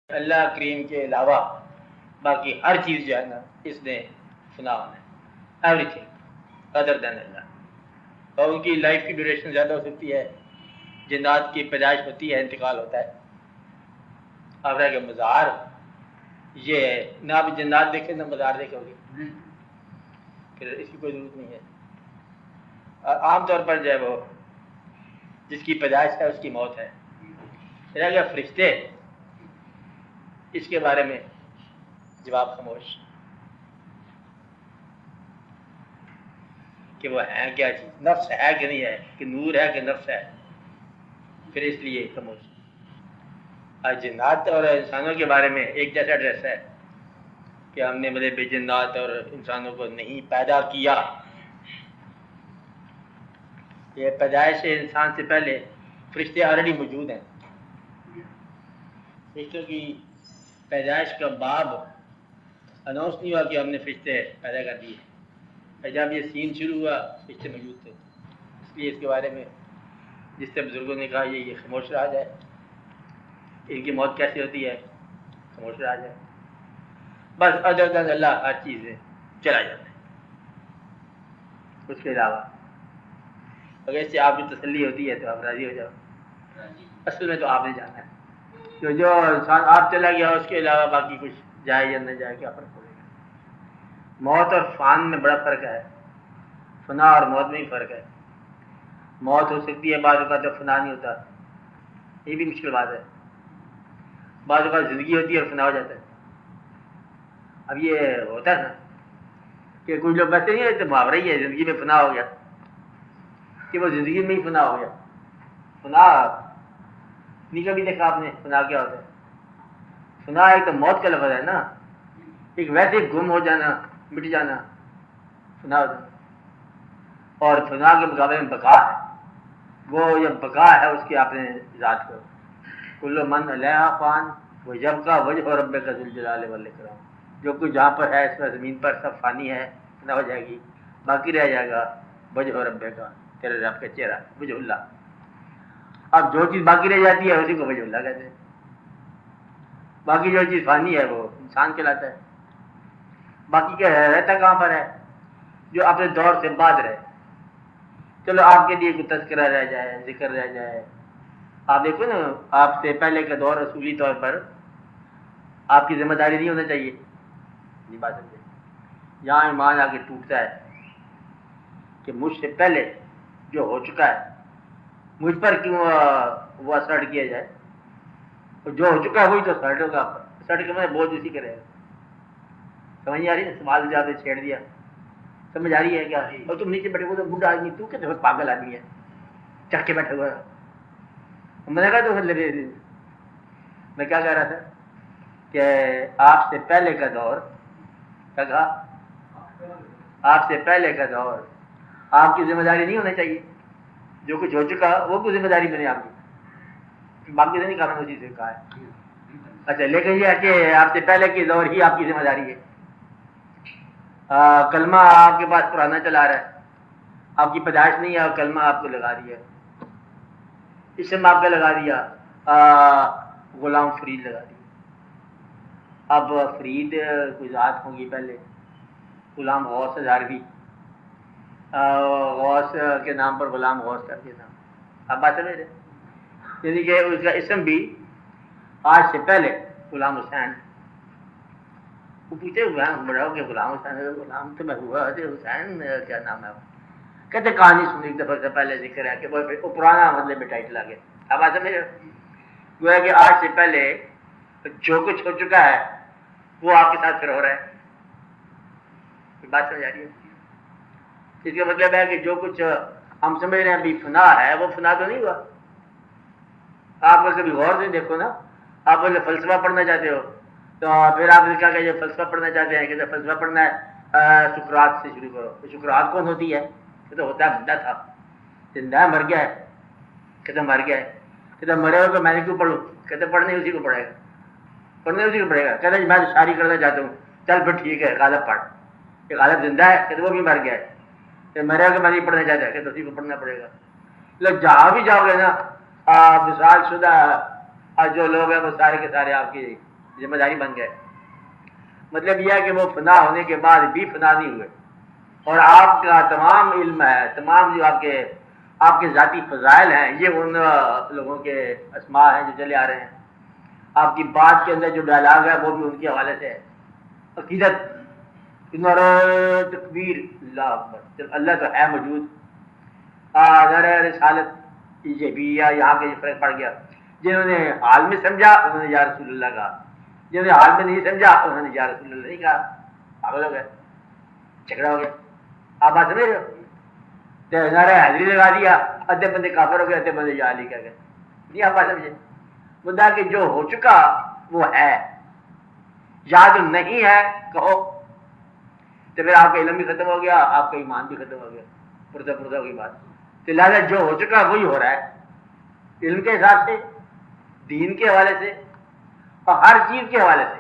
اللہ کریم کے علاوہ باقی ہر چیز جو ہے نا اس نے فنا ہونا ہے، ایوری تھنگ ادر دین اللہ. اور ان کی لائف کی ڈیوریشن زیادہ ہو سکتی ہے، جنات کی پیدائش ہوتی ہے، انتقال ہوتا ہے. اب رہ کہ مزار یہ ہے نہ آپ جنات دیکھیں نہ مزار دیکھو گے، پھر اس کی کوئی ضرورت نہیں ہے. عام طور پر جو ہے وہ جس کی پیدائش ہے اس کی موت ہے. رہ گیا فرشتے، اس کے بارے میں جواب خاموش کہ وہ ہیں کیا چیز، نفس ہے کہ نہیں ہے، کہ نور ہے کہ نفس ہے، پھر اس لیے خاموش. جنات اور انسانوں کے بارے میں ایک جیسا ڈریس ہے کہ ہم نے مطلب جنات اور انسانوں کو نہیں پیدا کیا. یہ پیدائش انسان سے پہلے فرشتے آلریڈی موجود ہیں. فرشتوں کی پیدائش کا باب اناؤنس نہیں ہوا کہ ہم نے فرشتے پیدا کر دیے. جب یہ سین شروع ہوا فرشتے موجود تھے. اس لیے اس کے بارے میں جس سے بزرگوں نے کہا یہ خاموش رہا جائے. ان کی موت کیسے ہوتی ہے، خاموش رہا جائے. بس ادر دین اللہ ہر چیز میں چلا جاتا ہے. اس کے علاوہ اگر اس سے آپ کی تسلی ہوتی ہے تو آپ راضی ہو جاؤ. اصل میں تو آپ نے جانا ہے کہ جو انسان آپ چلا گیا اس کے علاوہ باقی کچھ جائے یا نہ جائے کیا فرق پڑے گا. موت اور فان میں بڑا فرق ہے، فنا اور موت میں ہی فرق ہے. موت ہو سکتی ہے بعض اوقات تو فنا نہیں ہوتا، یہ بھی مشکل بات ہے. بعض اوقات زندگی ہوتی ہے اور فنا ہو جاتا ہے. اب یہ ہوتا ہے نا کہ کچھ لوگ بچے نہیں رہتے، محاورہ ہی ہے زندگی میں فنا ہو گیا، کہ وہ زندگی میں ہی فنا ہو گیا. فنا نہیں کبھی دیکھا آپ نے فنا کیا ہوتا ہے؟ فنا ایک تو موت کا لفظ ہے نا، ایک ویسے گم ہو جانا، مٹ جانا، فنا ہو جانا. اور فنا کے مقابلے میں بقا ہے. وہ یہ بقا ہے اس کی آپ نے ذات کو. کل من علیہا فان ویبقی وجہ ربک ذو الجلال والاکرام. جو کچھ جہاں پر ہے اس پر زمین پر سب فانی ہے، فنا ہو جائے گی. باقی رہ جائے گا وجہ ربک، تیرے رب کا چہرہ، وجہ اللہ. اب جو چیز باقی رہ جاتی ہے اسی کو وجہ اللہ کہتے ہیں. باقی جو چیز فانی ہے وہ انسان کہلاتا ہے. باقی کیا ہے، رہتا کہاں پر ہے؟ جو اپنے دور سے بعد رہے. چلو آپ کے لیے کوئی تذکرہ رہ جائے، ذکر رہ جائے. آپ دیکھو نا آپ سے پہلے کا دور اصولی طور پر آپ کی ذمہ داری نہیں ہونا چاہیے. نہیں بات سمجھے؟ یہاں ایمان آ کے ٹوٹتا ہے کہ مجھ سے پہلے جو ہو چکا ہے مجھ پر کیوں وہ اسرٹ کیا جائے. جو ہو چکا ہے وہی تو اسرٹ ہوگا. اسرٹ کے میں بوجھ اسی کرے گا. سمجھ نہیں آ رہی ہے؟ سوال جواب نے چھیڑ دیا. سمجھ آ رہی ہے کیا؟ اور تم نیچے بیٹھے ہوئے بوڑھا آدمی، تو کہتے ہو پاگل آدمی ہے چک کے بیٹھے ہوا ہے. میں نے کہا تو میں کیا کہہ رہا تھا کہ آپ سے پہلے کا دور، کیا کہا؟ آپ سے پہلے کا دور آپ کی ذمہ داری نہیں ہونا چاہیے. جو کچھ ہو چکا وہ کوئی ذمہ داری بنے آپ کی. باقی سے نہیں کہا، میں اسی سے کہا ہے. اچھا لیکن یہ ہے کہ آپ سے پہلے کے دور ہی آپ کی ذمہ داری ہے. کلمہ آپ کے پاس پرانا چلا رہا ہے، آپ کی پیدائش نہیں ہے اور کلمہ آپ کو لگا دیا، اسم آپ کا لگا دیا، غلام فرید لگا دیا. اب فرید کوئی ذات ہوگی پہلے، غلام غوث ہزاروی، غوث کے نام پر غلام غوث کر کے نام. اب بات سمجھ رہے؟ یعنی کہ اس کا اسم بھی آج سے پہلے غلام حسین. وہ پوچھے بڑا ہو کہ غلام حسین، غلام تو میں ہوا حسین کیا نام ہے؟ کہتے کہانی سنی ایک دفعہ سے پہلے ذکر ہے کہ وہ پرانا مطلب ٹائٹل آ گیا. اب بات سمجھ رہے؟ گویا کہ آج سے پہلے جو کچھ ہو چکا ہے وہ آپ کے ساتھ پھر ہو رہا ہے. بات سمجھ آ رہی ہے؟ اس کا مطلب ہے کہ جو کچھ ہم سمجھ رہے ہیں ابھی فنا ہے وہ فنا تو نہیں ہوا. آپ کو کبھی غور سے دیکھو نا، آپ فلسفہ پڑھنا چاہتے ہو تو پھر آپ نے کہا کہ جو فلسفہ پڑھنا چاہتے ہیں کہ فلسفہ پڑھنا ہے سقراط سے شروع کرو. سقراط کون ہوتی ہے؟ کہ تو ہوتا ہے بندہ تھا، زندہ ہے، مر گیا ہے. کہتے مر گیا ہے. کہتے مرے ہو تو میں نے کیوں پڑھوں؟ کہتے پڑھنے اسی کو پڑھے گا، پڑھنے اسی کو پڑھے گا. کہتے میں شاعری کرنا چاہتا ہوں. چل پھر ٹھیک ہے غالب پڑھ. کہ غالب زندہ ہے، کہتے وہ بھی مر گیا ہے. کہ مرے ہو کہ میں نہیں پڑھنا چاہتا، کہتے اسی کو پڑھنا پڑے گا. لوگ جہاں بھی جاؤ گے نا، مثال شدہ جو لوگ ہیں وہ سارے کے سارے آپ کی ذمہ داری بن گئے. مطلب یہ ہے کہ وہ فنا ہونے کے بعد بھی فنا نہیں ہوئے، اور آپ کا تمام علم ہے، تمام جو آپ کے ذاتی فضائل ہیں، یہ ان لوگوں کے اسماء ہیں جو چلے آ رہے ہیں. آپ کی بات کے اندر جو ڈائلاگ ہے وہ بھی ان کے حوالے سے ہے. عقیدت، تکبیر، اللہ اکبر، اللہ تو ہے موجود. رسالت، یہ بھی یہاں کے فرق پڑ گیا. جنہوں نے حال میں سمجھا انہوں نے یا رسول اللہ کہا، جنہوں نے حال میں نہیں سمجھا انہوں نے یا رسول اللہ نہیں کہا. پاگل ہو گئے، جھگڑا ہو گیا. آپ بات سمجھ رہے ہو؟ نعرہ حیدری لگا دیا، ادھے بندے کافر ہو گئے، ادھے بندے یا علی کہہ گئے. نہیں آپ بات سمجھے؟ مدعا کہ جو ہو چکا وہ ہے، یاد نہیں ہے کہو تو پھر آپ کا علم بھی ختم ہو گیا، آپ کا ایمان بھی ختم ہو گیا. پردہ کی بات. تو لہٰذا جو ہو چکا وہی ہو رہا ہے، علم کے حساب سے، دین کے حوالے سے، اور ہر چیز کے حوالے سے.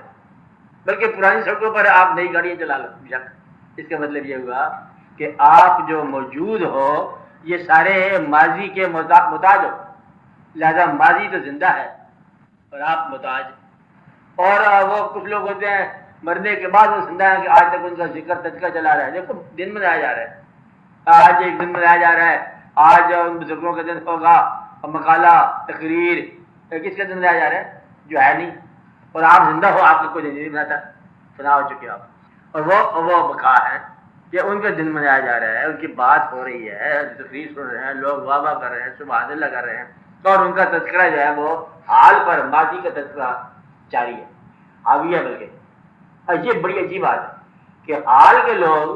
بلکہ پرانی سڑکوں پر آپ نئی گاڑیاں چلا لو بیشک. اس کا مطلب یہ ہوا کہ آپ جو موجود ہو یہ سارے ماضی کے محتاج ہو. لہذا ماضی تو زندہ ہے اور آپ محتاج. اور وہ کچھ لوگ ہوتے ہیں مرنے کے بعد وہ زندہ ہیں کہ آج تک ان کا ذکر تذکرہ چلا رہا ہے. دیکھو دن منایا جا رہا ہے، آج ایک دن منایا جا رہا ہے. آج ان بزرگوں کا دن ہوگا، اور مقالہ تقریر کس کا دن منایا جا رہا ہے جو ہے نہیں. اور آپ زندہ ہو، آپ کا کوئی دن نہیں مناتا، فنا ہو چکے آپ. اور وہ بقا ہے کہ ان کا دن منایا جا رہا ہے، ان کی بات ہو رہی ہے، تقریر سن رہے ہیں لوگ، واہ واہ کر رہے ہیں، سبحان اللہ کر رہے ہیں. اور ان کا تذکرہ جو ہے وہ حال پر ماضی کا تذکرہ جاری ہے، حاوی ہے. بلکہ اور یہ بڑی عجیب بات ہے کہ حال کے لوگ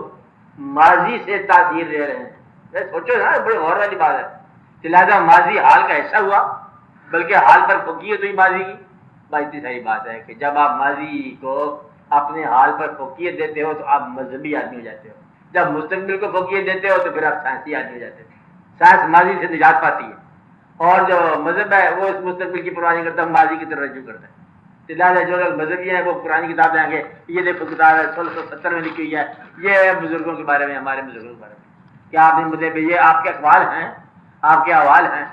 ماضی سے تاثیر لے رہے ہیں. سوچو نا، بڑی غور والی بات ہے. لہٰذا ماضی حال کا حصہ ہوا، بلکہ حال پر فوقیت ہوئی ماضی کی. بات اتنی صحیح بات ہے کہ جب آپ ماضی کو اپنے حال پر فوقیت دیتے ہو تو آپ مذہبی آدمی ہو جاتے ہو. جب مستقبل کو فوقیت دیتے ہو تو پھر آپ سائنسی آدمی ہو جاتے ہو. سائنس ماضی سے نجات پاتی ہے، اور جو مذہب ہے وہ اس مستقبل کی پرواہ نہیں کرتا، ماضی کی طرف رجوع کرتا ہے. لہٰذا جو لوگ مذہبی ہیں وہ پرانی کتاب لیں گے، یہ دیکھو کتاب ہے 1670 میں لکھی ہوئی ہے، یہ بزرگوں کے بارے میں، ہمارے بزرگوں کے بارے میں. کیا آپ نے مطلب یہ آپ کے اقوال ہیں، آپ کے احوال ہیں،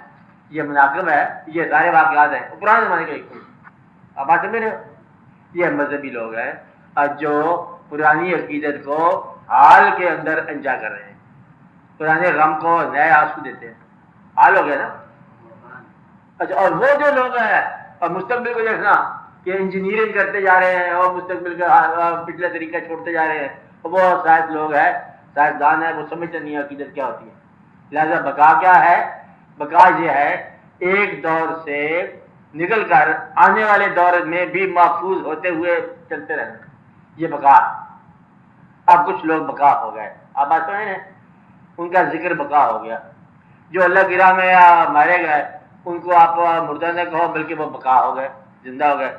یہ مناقب ہے، یہ سارے واقعات ہیں پرانے زمانے کے. آپ بات سمجھ رہے ہو؟ یہ مذہبی لوگ ہیں جو پرانی عقیدت کو حال کے اندر انجا کر رہے ہیں، پرانے غم کو نئے آنسو دیتے ہیں. حال ہو گیا نا. اچھا، اور وہ جو لوگ ہیں اور مستقبل کو دیکھنا کہ انجینئرنگ کرتے جا رہے ہیں اور مستقبل کا پچھلا طریقہ چھوڑتے جا رہے ہیں، وہ سائنس لوگ ہیں، سائنسدان ہیں، وہ سمجھتے نہیں عقیدت کیا ہوتی ہے. لہذا بقا کیا ہے؟ بقا یہ ہے ایک دور سے نکل کر آنے والے دور میں بھی محفوظ ہوتے ہوئے چلتے رہنا. یہ بقا. اب کچھ لوگ بقا ہو گئے، آپ بات سمجھ رہے ہیں، ان کا ذکر بقا ہو گیا. جو اللہ کی راہ میں مارے گئے ان کو آپ مردہ نہ کہو، بلکہ وہ بقا ہو گئے، زندہ ہو گئے.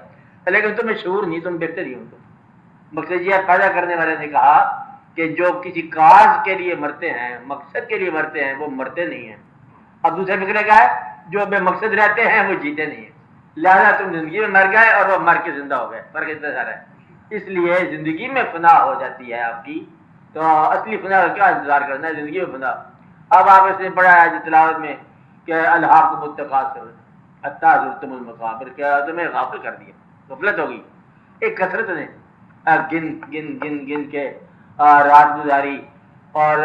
لیکن تمہیں شعور نہیں، تم دیکھتے نہیں. ان کو مقصد یہ پیدا کرنے والے نے کہا کہ جو کسی کاز کے لیے مرتے ہیں، مقصد کے لیے مرتے ہیں، وہ مرتے نہیں ہیں. اب دوسرے فکر کیا ہے؟ جو بے مقصد رہتے ہیں وہ جیتے نہیں ہیں. لہذا تم زندگی میں مر گئے اور وہ مر کے زندہ ہو گئے. فرق اتنا سارا ہے. اس لیے زندگی میں فنا ہو جاتی ہے آپ کی، تو اصلی فنا کا کیا انتظار کرنا ہے؟ زندگی میں فنا. اب آپ اس نے پڑھا ہے تلاوت میں کہ الحاق متقاصر حتی زرتم المقابر، کیا تمہیں غافل کر دیا، غفلت ہوگی. ایک کثرت نے گن گن گن گن کے رات گزاری اور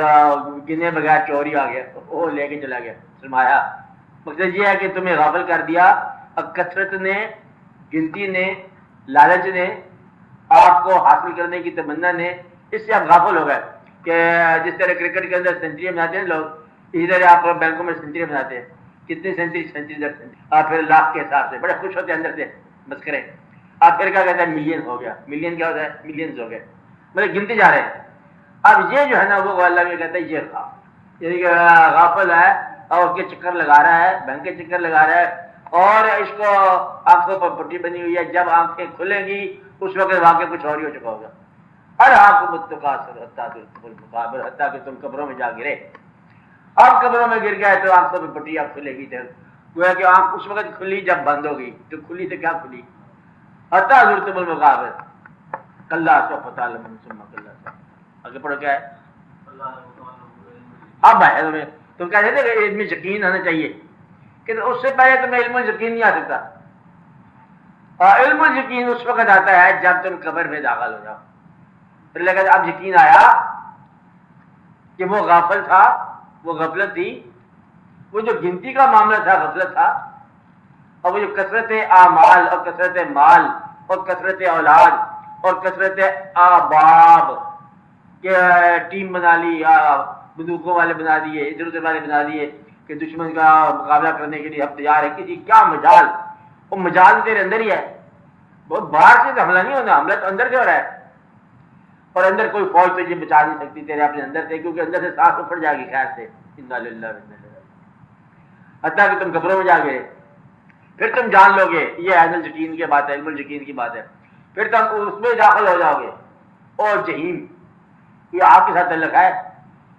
گنے بغیر چوری آ گیا، وہ لے کے چلا گیا سرمایہ. مقصد یہ ہے کہ تمہیں غافل کر دیا. اب کثرت نے، گنتی نے، لالچ نے، آپ کو حاصل کرنے کی تمنا نے، اس سے آپ غافل ہو گئے. کہ جس طرح کرکٹ کے اندر سینچری بناتے ہیں لوگ، اسی طرح آپ بینکوں میں سینچری بناتے ہیں. کتنی سینچری آپ پھر لاکھ کے حساب سے بڑے خوش ہوتے ہیں اندر سے، بس کریں. آپ پھر کیا کہتے ہیں؟ ملین ہو گیا. ملین کیا ہوتا ہے؟ ملینز ہو گئے، مطلب گنتے جا رہے ہیں. اب یہ جو ہے نا وہ اللہ میں کہتا ہے یہ یعنی کہ غافل ہے اور اس کے چکر لگا رہا ہے، بینک کے چکر لگا رہا ہے، اور اس کو آنکھوں پر پٹی بنی ہوئی ہے. جب آنکھیں کھلیں گی اس وقت واقع کچھ اور ہی ہو چکا ہوگا. ہر آنکھ متقاصر حتیٰ کہ تم قبروں میں جا گرے. اب قبروں میں گر گئے تو آنکھوں پہ پٹی اب کھلے گی. گویا کہ آنکھ اس وقت کھلی جب بند ہوگی. تو کھلی تو کیا کھلی؟ حتیٰ زرتم المقابر کلا سوف تعلمون ثم کلا سوف. آگے پڑھو کیا ہے؟ اب ہے تم کہتے تھے کہ علم یقین آنا چاہیے، کہ اس سے پہلے تمہیں علم یقین نہیں آ سکتا. اور علم یقین اس وقت آتا ہے جب تم قبر میں داخل ہو جاؤ، پھر لگا اب یقین آیا کہ وہ غافل تھا، وہ غفلت تھی، وہ جو گنتی کا معاملہ تھا غفلت تھا، اور وہ جو کثرت اعمال اور کثرت مال اور کثرت اولاد اور کثرت احباب کہ ٹیم بنا لی، بندوقوں والے بنا دیے، ادھر ادھر والے بنا دیے کہ دشمن کا مقابلہ کرنے کے لیے ہم تیار ہے، کسی کیا مجال، وہ مجال تیرے اندر ہی ہے، بہت باہر سے حملہ نہیں ہونا، حملہ تو اندر سے ہو رہا ہے، اور اندر کوئی فوج تجھے بچا نہیں سکتی تیرے اپنے اندر سے، کیونکہ اندر سے سانس اپڑ جائے گی خیر سے، انا للہ و انا الیہ راجعون، حتیٰ کہ تم قبروں میں جا گئے، پھر تم جان لو گے یہ عین الیقین کی بات ہے، علم الیقین کی بات ہے، پھر تم اس میں داخل ہو جاؤ گے، اور جہیم یہ آپ کے ساتھ تعلق ہے،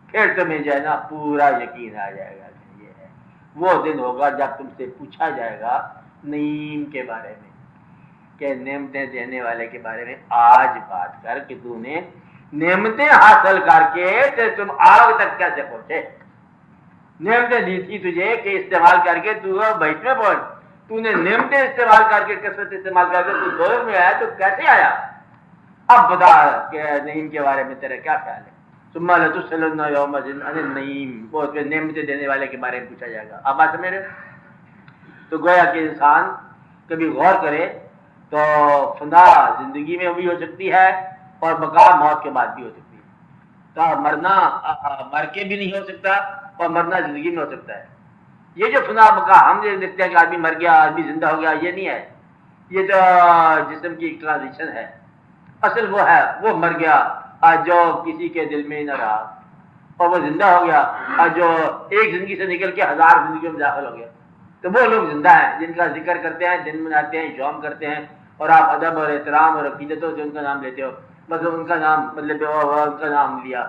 پھر تمہیں جو ہے نا پورا یقین آ جائے گا کہ یہ ہے، وہ دن ہوگا جب تم سے پوچھا جائے گا نعیم کے بارے میں، کہ نعمتیں دینے والے کے بارے میں آج بات کر کہ تو نے نعمتیں حاصل کر کے تم آگ تک کیسے پہنچے، نعمتیں دی تھی تجھے کہ استعمال کر کے تو بیت میں پہنچ، تو نے نعمتیں استعمال کر کے کثرت استعمال کر کے تو دوزخ میں آیا، تو کیسے آیا؟ اب بتا کہ نعیم کے بارے میں تیرا کیا خیال ہے؟ ثم لتسألن یومئذ عن النعیم، وہ نعمتیں دینے والے کے بارے میں پوچھا جائے گا۔ اب بات سمجھ رہے ہو؟ تو گویا کہ انسان کبھی غور کرے تو فنا زندگی میں بھی ہو سکتی ہے اور بقا موت کے بعد بھی ہو سکتی ہے، تو مرنا مر کے بھی نہیں ہو سکتا اور مرنا زندگی میں ہو سکتا ہے۔ یہ جو فنا بقا ہم دیکھتے ہیں کہ آدمی مر گیا، آدمی زندہ ہو گیا، یہ نہیں ہے، یہ تو جسم کی ایک ٹرانزیشن ہے، اصل وہ ہے وہ مر گیا جو کسی کے دل میں نہ رہا، اور وہ زندہ ہو گیا جو ایک زندگی سے نکل کے 1000 زندگیوں میں داخل ہو گیا۔ تو وہ لوگ زندہ ہیں جن کا ذکر کرتے ہیں، دن مناتے ہیں، یوم کرتے ہیں، اور آپ ادب اور احترام اور عقیدتوں سے ان کا نام لیتے ہو، بس ان کا نام مطلب ان کا نام لیا،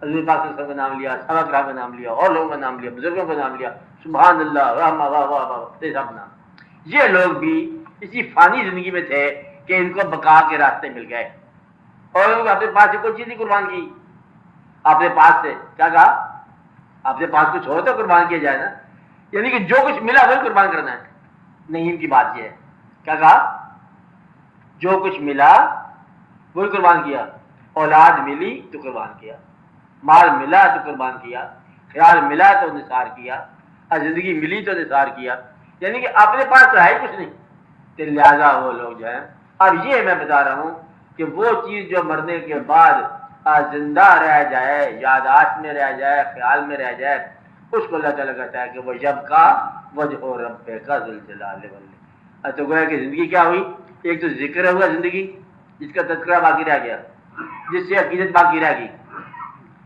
حضور پاک صلی اللہ علیہ وسلم کا نام لیا، صحابہ کرام کا نام لیا، اور لوگوں کا نام لیا، بزرگوں کا نام لیا، سبحان اللہ رحمہ واہ واہ واہ سب نام۔ یہ لوگ بھی اسی فانی زندگی میں تھے کہ ان کو بقا کے راستے مل گئے، اور لوگ اپنے پاس سے کوئی چیز نہیں قربان کی، اپنے پاس سے کیا کہا؟ اپنے پاس کچھ ہو تو قربان کیا جائے نا، یعنی کہ جو کچھ ملا وہی قربان کرنا ہے۔ نعیم کی بات یہ ہے، کیا کہا؟ جو کچھ ملا وہی قربان کیا، اولاد ملی تو قربان کیا، مال ملا تو قربان کیا، خیال ملا تو نثار کیا، اور زندگی ملی تو نثار کیا، یعنی کہ اپنے پاس تو ہے ہی کچھ نہیں۔ تو لہٰذا وہ لوگ جو ہیں، اب یہ میں بتا رہا ہوں کہ وہ چیز جو مرنے کے بعد زندہ رہ جائے، یاداشت میں رہ جائے، خیال میں رہ جائے، اس کو اللہ تعالیٰ کہتا ہے کہ وہ جب کا وجہ ربک ذو الجلال والاکرام۔ تو گویا کہ زندگی کیا ہوئی؟ ایک تو ذکر ہوا زندگی جس کا تذکرہ باقی رہ گیا، جس سے عقیدت باقی رہ گئی،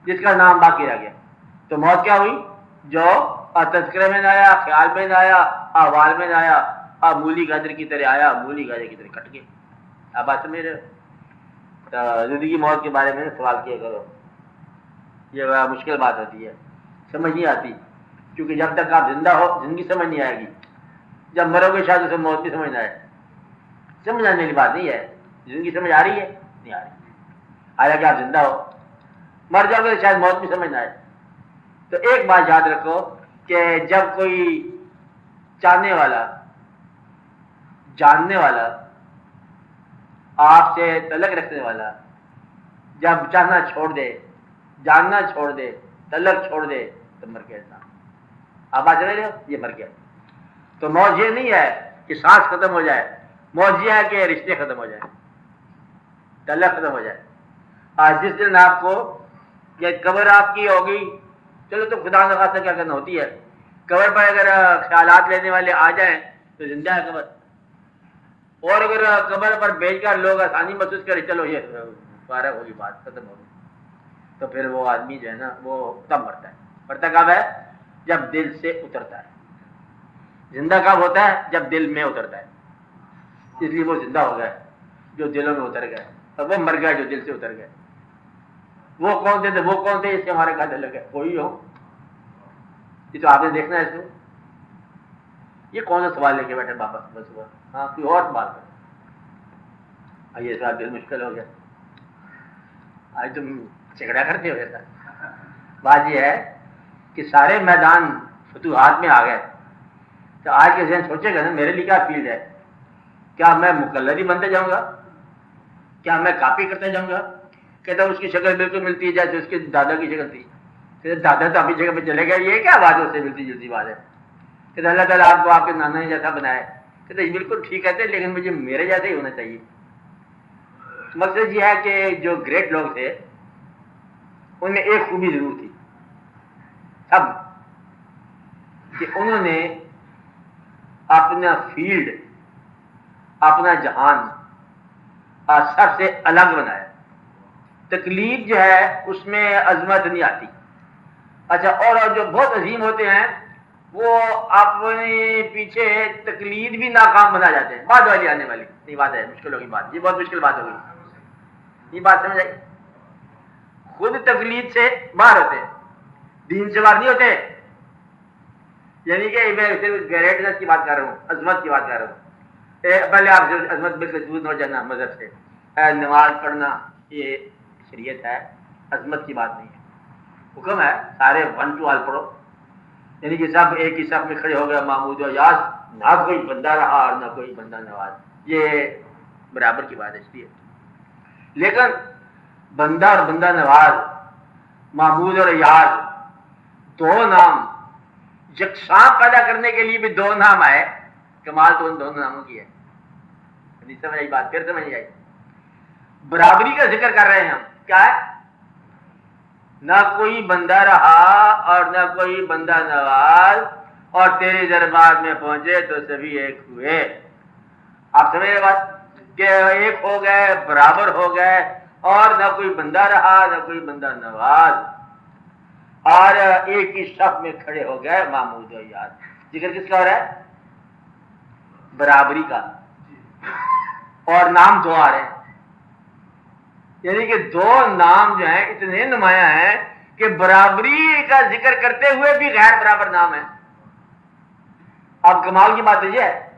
جس کا نام باقی رہ گیا۔ تو موت کیا ہوئی؟ جو تذکرے میں نہ آیا، خیال میں نہ آیا، احوال میں نہ آیا، مولی گاجر کی طرح آیا، مولی گاجر کی طرح کٹ گئے۔ اب بات سمجھ رہے ہو؟ زندگی موت کے بارے میں سوال کیا کرو، یہ بڑا مشکل بات ہوتی ہے، سمجھ نہیں آتی، کیونکہ جب تک آپ زندہ ہو زندگی سمجھ نہیں آئے گی، جب مرو گے شاید اسے موت بھی سمجھ نہ آئے۔ سمجھ آنے والی بات نہیں ہے، زندگی سمجھ آ رہی ہے؟ نہیں آ رہی، حالانکہ آپ زندہ ہو، مر جاؤ گے شاید موت بھی سمجھ نہ آئے۔ تو ایک بات یاد رکھو کہ جب کوئی چاہنے والا، جاننے والا، آپ سے تعلق رکھنے والا جب چاہنا چھوڑ دے، جاننا چھوڑ دے، تعلق چھوڑ دے تو مر گیا انسان۔ آپ بات جانے ہو، یہ مر گیا۔ تو موت یہ نہیں ہے کہ سانس ختم ہو جائے، موت یہ ہے کہ رشتے ختم ہو جائیں، تعلق ختم ہو جائے۔ آج جس دن آپ کو یہ قبر آپ کی ہوگی، چلو تو خدا نہ خاصہ کیا کرنا ہوتی ہے، قبر پر اگر خیالات لینے والے آ جائیں تو زندہ ہے قبر، اور اگر قبر پر بھیج کر لوگ آسانی محسوس کرے چلو یہ فارغ ہوگی، بات ختم ہوگی، تو پھر وہ آدمی جو ہے نا وہ تب مرتا ہے۔ مرتا کب ہے؟ جب دل سے اترتا ہے۔ زندہ کب ہوتا ہے؟ جب دل میں اترتا ہے، اس لیے وہ زندہ ہو گئے جو دلوں میں اتر گئے، اور وہ مر گئے جو دل سے اتر گئے۔ وہ کون تھے؟ وہ کون تھے اس سے ہمارے کیا تعلق ہے؟ کوئی ہو، یہ تو آپ نے دیکھنا ہے اس کو۔ یہ کون سا سوال لے کے بیٹھے بابا بس ہوا؟ ہاں کوئی اور سوال کرو۔ یہ سوال دل مشکل ہو گیا، آج تم جھگڑا کرتے ہو ایسا۔ بات یہ ہے کہ سارے میدان فتوحات میں آ گئے، تو آج کے ذہن سوچے گا نا میرے لیے کیا فیلڈ ہے، کیا میں مقلد ہی بنتے جاؤں گا؟ کیا میں کاپی کرتے جاؤں گا؟ کہتا اس کی شکل بالکل ملتی ہے جیسے اس کے دادا کی شکل تھی. کہتے دادا تو اپنی جگہ پہ چلے گئے, یہ کیا بات ہے اس سے ملتی جلتی بات ہے؟ کہتے اللہ تعالیٰ آپ کو آپ کے نانا جیسا بنایا. کہتے بالکل ٹھیک کہتے لیکن مجھے میرے جیسا ہی ہونا چاہیے. مقصد یہ ہے کہ جو گریٹ لوگ تھے ان میں ایک خوبی ضرور تھی سب, کہ انہوں نے اپنا فیلڈ, اپنا جہان سب سے الگ بنایا. تقلید جو ہے اس میں عظمت نہیں آتی. اچھا, اور جو بہت عظیم ہوتے ہیں وہ اپنے پیچھے تقلید بھی ناکام بنا جاتے ہیں. بعد والی آنے والی یہ بات ہے, مشکل ہوگی بات, یہ بہت مشکل بات ہوگی. یہ بات سمجھ آئی؟ خود تقلید سے باہر ہوتے ہیں, دین سے باہر نہیں ہوتے. یعنی کہ میں صرف گریٹنس کی بات کر رہا ہوں, عظمت کی بات کر رہا ہوں. پہلے آپ سے عظمت بالکل دور نہ ہو جانا مذہب سے. نماز پڑھنا یہ شریعت ہے, عظمت کی بات نہیں ہے. حکم ہے سارے 1 to all پڑھو, یعنی کہ سب ایک ہی صف میں کھڑے ہو گئے محمود و یاس, نہ کوئی بندہ رہا اور نہ کوئی بندہ نواز, یہ برابر کی بات ہے. اس لیے لیکن بندہ اور بندہ نواز, محمود اور یاس, دو نام یکساں پیدا کرنے کے لیے بھی دو نام آئے. کمال تو ان دونوں ناموں کی ہے. نہیں سمجھ آئی بات؟ پھر سمجھ آئی. برابری کا ذکر کر رہے ہیں ہم. کیا ہے؟ نہ کوئی بندہ رہا اور نہ کوئی بندہ نواز, اور تیرے دربار میں پہنچے تو سبھی ایک ہوئے. آپ سمجھ رہے بات؟ کہ ایک ہو گئے, برابر ہو گئے, اور نہ کوئی بندہ رہا نہ کوئی بندہ نواز, اور ایک ہی صف میں کھڑے ہو گئے محمود و یاد. ذکر کس کا ہو رہا ہے؟ برابری کا. اور نام دو آ رہے ہیں, یعنی کہ دو نام جو ہیں اتنے نمایاں ہیں کہ برابری کا ذکر کرتے ہوئے بھی غیر برابر نام ہے. اب کمال کی بات یہ ہے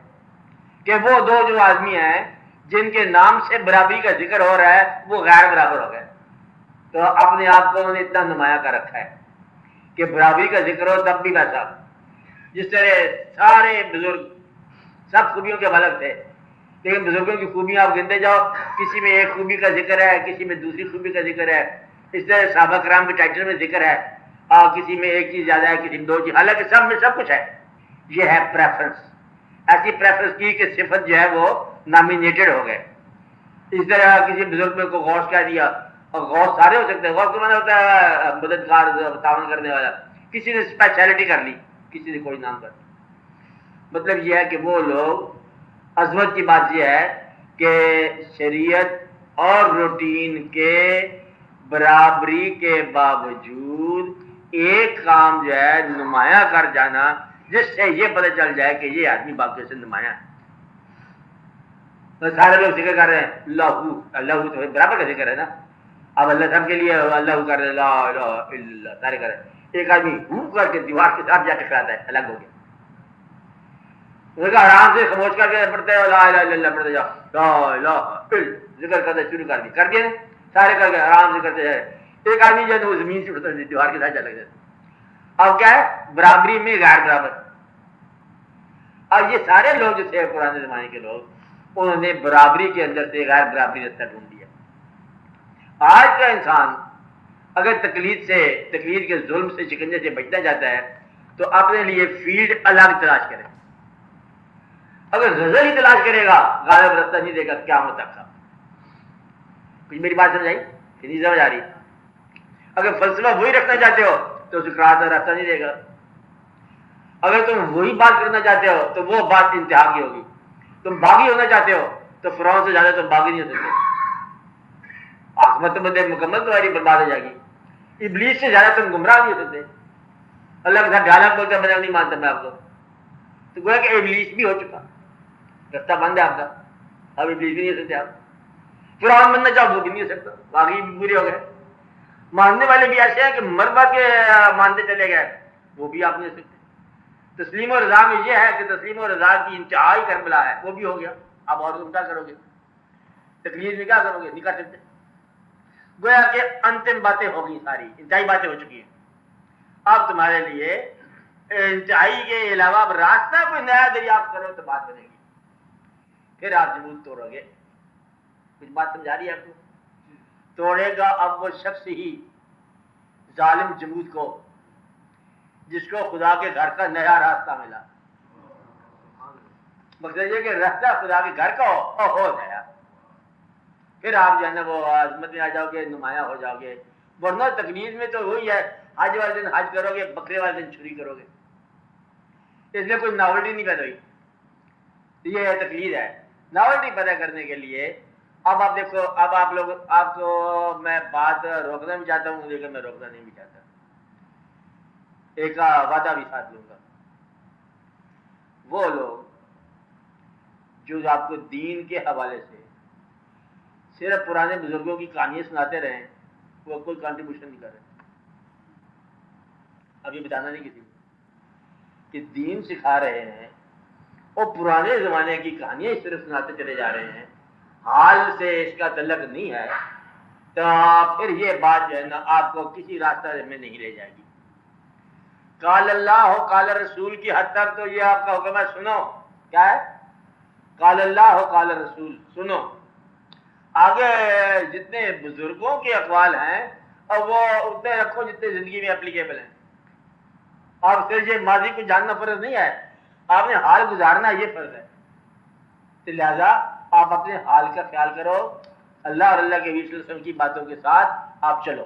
کہ وہ دو جو آدمی ہیں جن کے نام سے برابری کا ذکر ہو رہا ہے وہ غیر برابر ہو گئے. تو اپنے آپ کو انہوں نے اتنا نمایاں کر رکھا ہے کہ برابری کا ذکر ہو تب بھی ویسا. جس طرح سارے بزرگ سب خوبیوں کے مالک تھے, لیکن بزرگوں کی خوبیاں آپ گنتے جاؤ, کسی میں ایک خوبی کا ذکر ہے, کسی میں دوسری خوبی کا ذکر ہے. اس طرح صحابہ کرام کے ٹائٹل میں ذکر ہے, کسی میں ایک چیز زیادہ ہے, کسی میں 2 چیز, حالانکہ سب میں سب کچھ ہے. یہ ہے پریفرنس. ایسی پریفرنس کی کہ صفت جو ہے وہ نامینیٹڈ ہو گئے. اس طرح کسی بزرگ میں کو غوث کہہ دیا, اور غوث سارے ہو سکتے ہیں. غوث کو مانا ہوتا ہے مددگار, تعاون کرنے والا. کسی نے اسپیشلٹی کر لی, کسی نے کوئی نام کر لی. مطلب یہ ہے کہ وہ لوگ, عظمت کی بات یہ ہے کہ شریعت اور روٹین کے برابری کے باوجود ایک کام جو ہے نمایاں کر جانا, جس سے یہ پتہ چل جائے کہ یہ آدمی باقی سے نمایاں ہے. سارے لوگ ذکر کر رہے ہیں اللہ, اللہ تو برابر کا ذکر ہے نا. اب اللہ سب کے لیے اللہ کر رہے, لا الہ الا اللہ سارے کر رہے ہیں. ایک آدمی ہو کر کے دیوار کے ساتھ جا ٹکراتا ہے, الگ ہو گیا. آرام سے خاموش کر کے پڑھتے ہیں, لا الہ الا اللہ پڑھتے جاؤ, لا الہ الا ذکر کرتے شروع کر دیا سارے کر کے آرام سے کرتے جائے. ایک آدمی جو ہے وہ زمین سے اٹھتا ہے, دیوار کے ساتھ جا لگ جاتا. اب کیا ہے؟ برابری میں غیر برابر. اب یہ سارے لوگ جو تھے پرانے زمانے کے لوگ, انہوں نے برابری کے اندر سے غیر برابری رستہ ڈھونڈ دیا. آج کا انسان اگر تقلید کے ظلم سے شکنجے سے بچنا چاہتا ہے تو اپنے لیے فیلڈ الگ تلاش کرے. اگر غزل ہی تلاش کرے گا غالب رستہ نہیں دے گا قیامت تک کا. کچھ میری بات سمجھ آئی کہ نہیں سمجھ آ رہی؟ اگر فلسفہ وہی رکھنا چاہتے ہو تو سقراط کا راستہ نہیں دے گا. اگر تم وہی بات کرنا چاہتے ہو تو وہ بات انتہا کی ہوگی. تم باغی ہونا چاہتے ہو تو فرعون سے زیادہ تم باغی نہیں ہو سکتے. عاقبت مکمل تمہاری برباد ہو جائے گی. ابلیس سے زیادہ تم گمراہ نہیں ہو سکتے. اللہ کے ساتھ ڈالک بولتے میں نہیں مانتا میں آپ کو, تو گویا کہ ابلیس بھی ہو چکا, رستہ بند ہے آپ کا. اب ابلیس بھی نہیں ہو سکتے آپ. فرعون بننا چاہو وہ بھی نہیں ہو سکتا, باقی بورے ہو گئے. ماننے والے بھی ایسے ہیں کہ مربع کے مانتے چلے گئے, وہ بھی آپ نہیں ہو سکتے. تسلیم و رضا میں یہ ہے کہ تسلیم و رضا کی انتہائی کربلا ہے, وہ بھی ہو گیا. اب اور تم کیا کرو گے؟ تکلیف میں کیا کرو گے؟ نہیں کر سکتے. گویا کہ انتم باتیں ہو گئی, ساری انتہائی باتیں ہو چکی ہیں. اب تمہارے لیے انتہائی کے علاوہ اب راستہ کوئی نیا دریافت کرو تو بات بنے گی پھر آپ جمود توڑو گے. کچھ بات سمجھا رہی ہے آپ کو؟ توڑے گا اب وہ شخص ہی ظالم جمود کو جس کو خدا کے گھر کا نیا راستہ ملا. مقصد یہ کہ راستہ خدا کے گھر کا ہو گیا، پھر آپ جو ہے نا وہ عظمت میں آ جاؤ گے، نمایاں ہو جاؤ گے. ورنہ تقلید میں تو وہی ہے، حج والے دن حج کرو گے، بکرے والے دن چھری کرو گے. اس میں کوئی ناولٹی نہیں پیدا ہوئی. یہ تقلید ہے. ناولٹی پیدا کرنے کے لیے اب آپ دیکھو، اب آپ لوگ، آپ کو میں بات روکنا بھی چاہتا ہوں لیکن میں روکنا نہیں بھی چاہتا. ایک وعدہ بھی ساتھ لوں گا. وہ لوگ جو آپ کو دین کے حوالے سے صرف پرانے بزرگوں کی کہانیاں سناتے رہے، وہ کوئی کنٹریبیوشن نہیں کر رہے. اب یہ بتانا نہیں کسی کو کہ دین سکھا رہے ہیں، وہ پرانے زمانے کی کہانیاں صرف سناتے چلے جا رہے ہیں، حال سے اس کا تعلق نہیں ہے، تو پھر یہ بات جو ہے نا آپ کو کسی راستہ میں نہیں لے جائے گی. قال اللہ و قال رسول کی حد تک تو یہ آپ کا حکم ہے. سنو کیا ہے؟ قال اللہ و قال رسول سنو. آگے جتنے بزرگوں کے اقوال ہیں اور وہ اتنے رکھو جتنے زندگی میں اپلیکیبل ہیں. اور پھر یہ ماضی کو جاننا فرض نہیں ہے، آپ نے حال گزارنا یہ فرض ہے. تو لہذا آپ اپنے حال کا خیال کرو، اللہ اور اللہ کے نبی صلی اللہ علیہ وسلم کی باتوں کے ساتھ آپ چلو.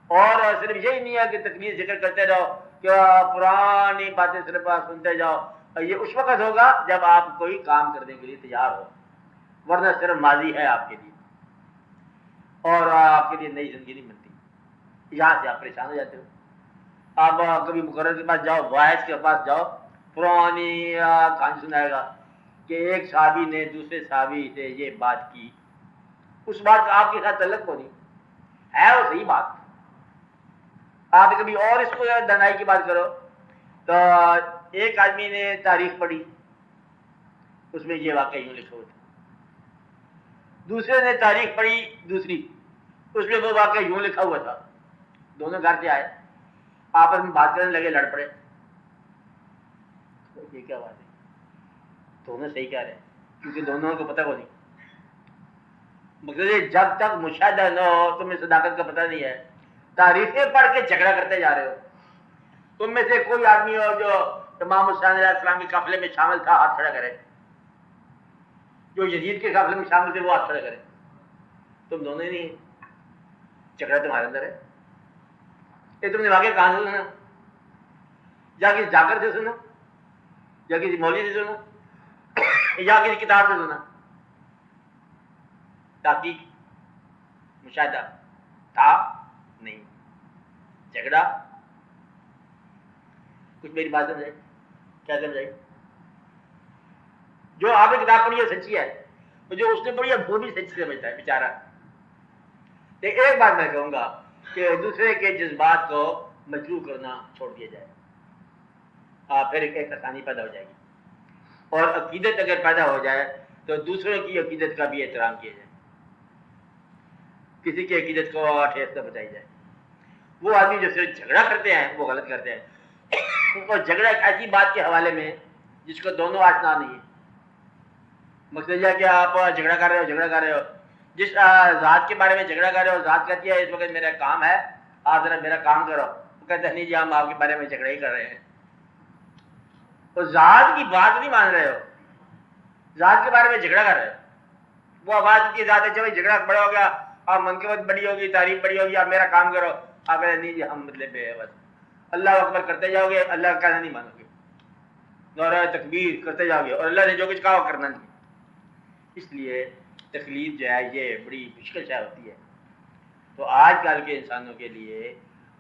اور صرف یہی نہیں ہے کہ تقریر ذکر کرتے رہو کہ پرانی باتیں صرف سنتے جاؤ. یہ اس وقت ہوگا جب آپ کوئی کام کرنے کے لیے تیار ہو، ورنہ صرف ماضی ہے آپ کے لیے اور آپ کے لیے نئی زندگی نہیں بنتی. یہاں سے آپ پریشان ہو جاتے ہو. آپ کبھی مقرر کے پاس جاؤ، واحد کے پاس جاؤ، پرانی کہانی سنائے گا کہ ایک صحابی نے دوسرے صحابی سے یہ بات کی. اس بات کا آپ کے ساتھ تعلق کو نہیں ہے، وہ صحیح بات. آپ کبھی اور اس کو دنائی کی بات کرو تو ایک آدمی نے تاریخ پڑھی، اس میں یہ واقعہ یوں لکھا ہوا تھا. دوسرے نے تاریخ پڑھی دوسری، اس میں وہ واقعہ یوں لکھا ہوا تھا. دونوں گھر سے آئے، آپس میں بات کرنے لگے، لڑ پڑے. یہ کیا بات ہے؟ دونوں صحیح کہہ رہے ہیں کیونکہ دونوں کو پتہ کو نہیں. مگر جب تک مشاہدہ نہ ہو تمہیں صداقت کا پتہ نہیں ہے. تاریخیں پڑھ کے جھگڑا کرتے جا رہے ہو. تم میں سے کوئی آدمی ہو جو امام حسین علیہ السلام کے قافلے میں شامل تھا، ہاتھ کھڑا کرے. جو یزید کے قافلے میں شامل تھے وہ ہاتھ کھڑا کرے. تم دونوں ہی نہیں، جھگڑا تمہارے اندر ہے. یہ تم نے واقعہ کہاں سے سنا؟ یا کسی جاکر سے سنا، یا کسی مولوی سے سنا، یا کسی کتاب سے سنا؟ تحقیق مشاہدہ تھا نہیں، جھگڑا. کچھ میری بات سمجھائی؟ کیا سمجھائی؟ جو آپ نے کتاب پڑھی ہے سچی ہے، جو اس نے پڑھی ہے وہ بھی سچی سمجھتا ہے بیچارہ. ایک بات میں کہوں گا کہ دوسرے کے جذبات کو مجروح کرنا چھوڑ دیا جائے، پھر ایک آسانی پیدا ہو جائے گی. اور عقیدت اگر پیدا ہو جائے تو دوسروں کی عقیدت کا بھی احترام کیا جائے، کسی کی عقیدت کو ٹھیس نہ بچائی جائے. وہ آدمی جو صرف جھگڑا کرتے ہیں وہ غلط کرتے ہیں. اور جھگڑا ایک ایسی بات کے حوالے میں جس کو دونوں آشنا نہیں ہے. مقصد یہ کہ آپ جھگڑا کر رہے ہو جس ذات کے بارے میں جھگڑا کر رہے ہو، ذات کہتی ہے اس وقت میرا کام ہے، آپ ذرا میرا کام کرو. وہ کہتے ہیں نہیں جی ہم آپ کے بارے میں جھگڑا ہی کر رہے ہیں. تو ذات کی بات نہیں مان رہے ہو، ذات کے بارے میں جھگڑا کر رہے ہو. وہ آواز کی ذات ہے، چلو جھگڑا بڑا ہو گیا، آپ منقبت بڑی ہوگی، تعریف بڑی ہوگی، آپ میرا کام کرو. آپ کہتے نہیں جی ہم مطلب بس اللہ اکبر کرتے جاؤ گے، اللہ کا کہنا نہیں مانو گے، نعرہ تکبیر کرتے جاؤ گے، اور اللہ نے جو کچھ کہا وہ کرنا نہیں. اس لیے تقلید جو ہے یہ بڑی مشکل شے ہوتی ہے. تو آج کل کے انسانوں کے لیے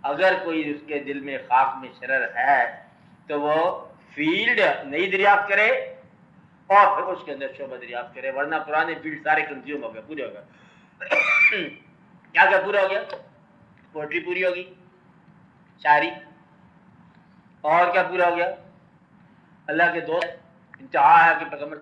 اگر کوئی اس کے دل میں خاک میں شرر ہے تو وہ فیلڈ نہیں دریافت کرے اور پھر اس کے اندر شعبہ دریافت کرے، ورنہ پرانے فیلڈ سارے کنزیوم ہو گئے، پورے ہو گئے. کیا کیا پورا ہو گیا؟ پوئٹری پوری ہوگی، شاعری، اور کیا پورا ہو گیا؟ اللہ کے دوست انتہا ہے کہ پیغمبر